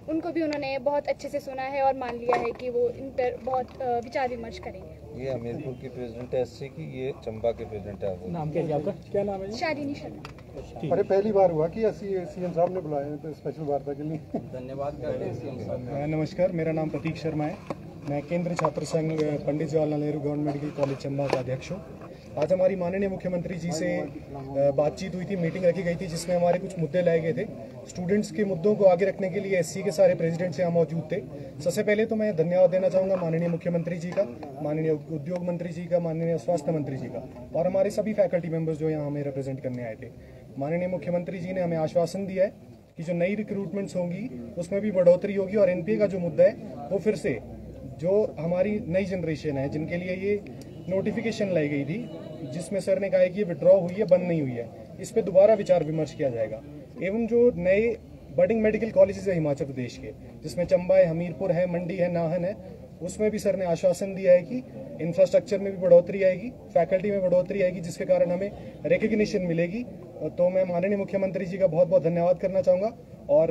उनको भी उन्होंने बहुत अच्छे से सुना है और मान लिया है कि वो इन पर बहुत विचार विमर्श करेंगे। ये हमीरपुर की प्रेसिडेंट है एससी की, ये चंबा के प्रेसिडेंट है। नाम क्या है आपका? क्या नाम है? शालिनी शर्मा। अरे पहली बार हुआ कि सीएम साहब ने बुलाया तो स्पेशल वार्ता के लिए धन्यवाद करते हैं सीएम साहब। नमस्कार, मेरा नाम प्रतीक शर्मा है। मैं केंद्र छात्र संघ Pandit Jawaharlal Nehru Government Medical College Chamba का अध्यक्ष हूँ। आज हमारी माननीय मुख्यमंत्री जी से बातचीत हुई थी, मीटिंग रखी गई थी जिसमें हमारे कुछ मुद्दे लाए गए थे। स्टूडेंट्स के मुद्दों को आगे रखने के लिए एससी के सारे प्रेसिडेंट्स यहाँ मौजूद थे। सबसे पहले तो मैं धन्यवाद देना चाहूँगा माननीय मुख्यमंत्री जी का, माननीय उद्योग मंत्री जी का, माननीय स्वास्थ्य मंत्री जी का और हमारे सभी फैकल्टी मेंबर्स जो यहाँ हमें रिप्रेजेंट करने आए थे। माननीय मुख्यमंत्री जी ने हमें आश्वासन दिया है कि जो नई रिक्रूटमेंट्स होंगी उसमें भी बढ़ोतरी होगी और एनपीए का जो मुद्दा है वो फिर से जो हमारी नई जनरेशन है जिनके लिए ये नोटिफिकेशन लाई गई थी जिसमें सर ने कहा है कि ये विड्रॉ हुई है, बंद नहीं हुई है, इस पे दोबारा विचार विमर्श किया जाएगा। एवं जो नए बडिंग मेडिकल कॉलेजेस है हिमाचल प्रदेश के, जिसमें चंबा है, हमीरपुर है, मंडी है, नाहन है, उसमें भी सर ने आश्वासन दिया है कि इंफ्रास्ट्रक्चर में भी बढ़ोतरी आएगी, फैकल्टी में बढ़ोतरी आएगी, जिसके कारण हमें रिकग्निशन मिलेगी। तो मैं माननीय मुख्यमंत्री जी का बहुत बहुत धन्यवाद करना चाहूँगा और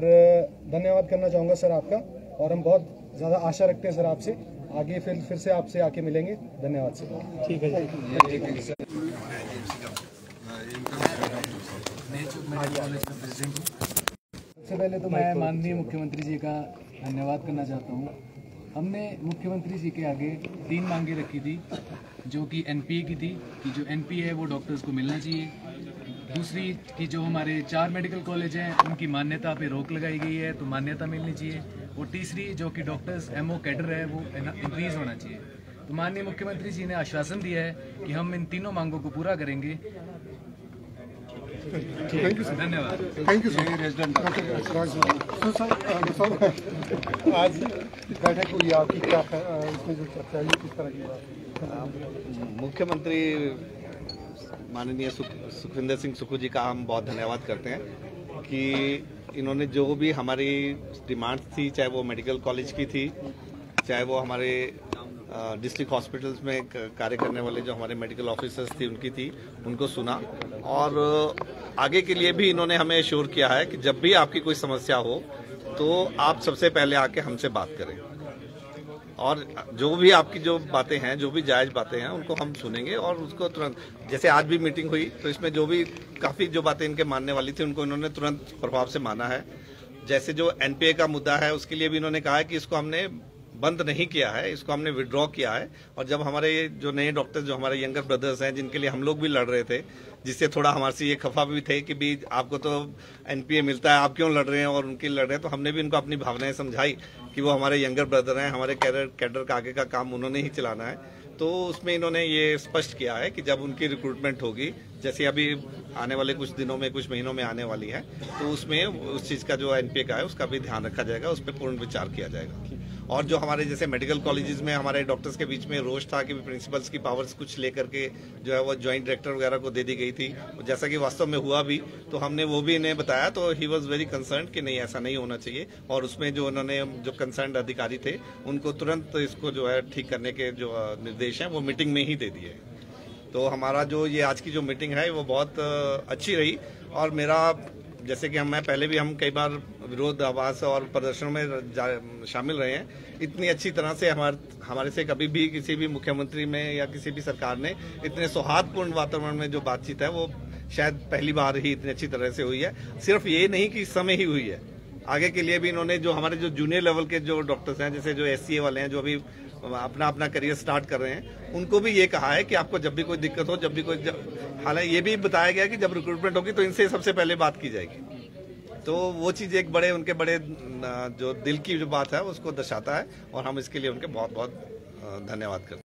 धन्यवाद करना चाहूँगा सर आपका, और हम बहुत ज़्यादा आशा रखते हैं सर आपसे आगे फिर से आपसे आके मिलेंगे। धन्यवाद सर। ठीक है जी। सबसे पहले तो मैं माननीय मुख्यमंत्री जी का धन्यवाद करना चाहता हूँ। हमने मुख्यमंत्री जी के आगे 3 मांगे रखी थी, जो कि एनपीए की थी कि जो एनपीए है वो डॉक्टर्स को मिलना चाहिए। दूसरी कि जो हमारे 4 मेडिकल कॉलेज हैं उनकी मान्यता पे रोक लगाई गई है तो मान्यता मिलनी चाहिए। और तीसरी जो कि डॉक्टर्स एमओ कैडर है वो इंक्रीज होना चाहिए। तो माननीय मुख्यमंत्री जी ने आश्वासन दिया है कि हम इन तीनों मांगों को पूरा करेंगे। धन्यवाद। Thank you sir. आज बैठक हुई आपकी, क्या इसमें जो चर्चा हुई किस तरह की बात? मुख्यमंत्री माननीय सुखविंदर सिंह सुक्खू जी का हम बहुत धन्यवाद करते हैं कि इन्होंने जो भी हमारी डिमांड्स थी, चाहे वो मेडिकल कॉलेज की थी, चाहे वो हमारे डिस्ट्रिक्ट हॉस्पिटल्स में कार्य करने वाले जो हमारे मेडिकल ऑफिसर्स थी उनकी थी, उनको सुना और आगे के लिए भी इन्होंने हमें एश्योर किया है कि जब भी आपकी कोई समस्या हो तो आप सबसे पहले आके हमसे बात करें और जो भी आपकी जो बातें हैं, जो भी जायज बातें हैं, उनको हम सुनेंगे और उसको तुरंत, जैसे आज भी मीटिंग हुई तो इसमें जो भी काफ़ी जो बातें इनके मानने वाली थी उनको इन्होंने तुरंत प्रभाव से माना है। जैसे जो एनपीए का मुद्दा है उसके लिए भी इन्होंने कहा है कि इसको हमने बंद नहीं किया है, इसको हमने विड्रॉ किया है। और जब हमारे जो नए डॉक्टर्स, जो हमारे यंगर ब्रदर्स हैं, जिनके लिए हम लोग भी लड़ रहे थे, जिससे थोड़ा हमारे से ये खफा भी थे कि भी आपको तो एनपीए मिलता है, आप क्यों लड़ रहे हैं और उनके लड़ रहे हैं, तो हमने भी उनको अपनी भावनाएं समझाई कि वो हमारे यंगर ब्रदर हैं, हमारे कैडर का आगे का काम उन्होंने ही चलाना है। तो उसमें इन्होंने ये स्पष्ट किया है कि जब उनकी रिक्रूटमेंट होगी, जैसे अभी आने वाले कुछ दिनों में, कुछ महीनों में आने वाली है, तो उसमें उस चीज़ का जो एनपीए का है उसका भी ध्यान रखा जाएगा, उस पर पूर्ण विचार किया जाएगा। और जो हमारे जैसे मेडिकल कॉलेजेस में हमारे डॉक्टर्स के बीच में रोष था कि प्रिंसिपल्स की पावर्स कुछ लेकर के जो है वो ज्वाइंट डायरेक्टर वगैरह को दे दी गई थी, जैसा कि वास्तव में हुआ भी, तो हमने वो भी इन्हें बताया तो ही वॉज वेरी कंसर्न कि नहीं, ऐसा नहीं होना चाहिए। और उसमें जो उन्होंने जो कंसर्न अधिकारी थे उनको तुरंत इसको जो है ठीक करने के जो निर्देश हैं वो मीटिंग में ही दे दिए। तो हमारा जो ये आज की जो मीटिंग है वो बहुत अच्छी रही। और मेरा, जैसे कि मैं पहले भी हम कई बार विरोध आवास और प्रदर्शनों में शामिल रहे हैं, इतनी अच्छी तरह से हमारे से कभी भी किसी भी मुख्यमंत्री में या किसी भी सरकार ने इतने सौहार्दपूर्ण वातावरण में जो बातचीत है वो शायद पहली बार ही इतनी अच्छी तरह से हुई है। सिर्फ ये नहीं कि इस समय ही हुई है, आगे के लिए भी इन्होंने जो हमारे जो जूनियर लेवल के जो डॉक्टर्स हैं, जैसे जो एससीए वाले हैं, जो अभी अपना करियर स्टार्ट कर रहे हैं, उनको भी ये कहा है कि आपको जब भी कोई दिक्कत हो, जब भी कोई, हालांकि ये भी बताया गया कि जब रिक्रूटमेंट होगी तो इनसे सबसे पहले बात की जाएगी। तो वो चीज़ एक उनके बड़े जो दिल की जो बात है उसको दर्शाता है और हम इसके लिए उनके बहुत बहुत धन्यवाद करते हैं।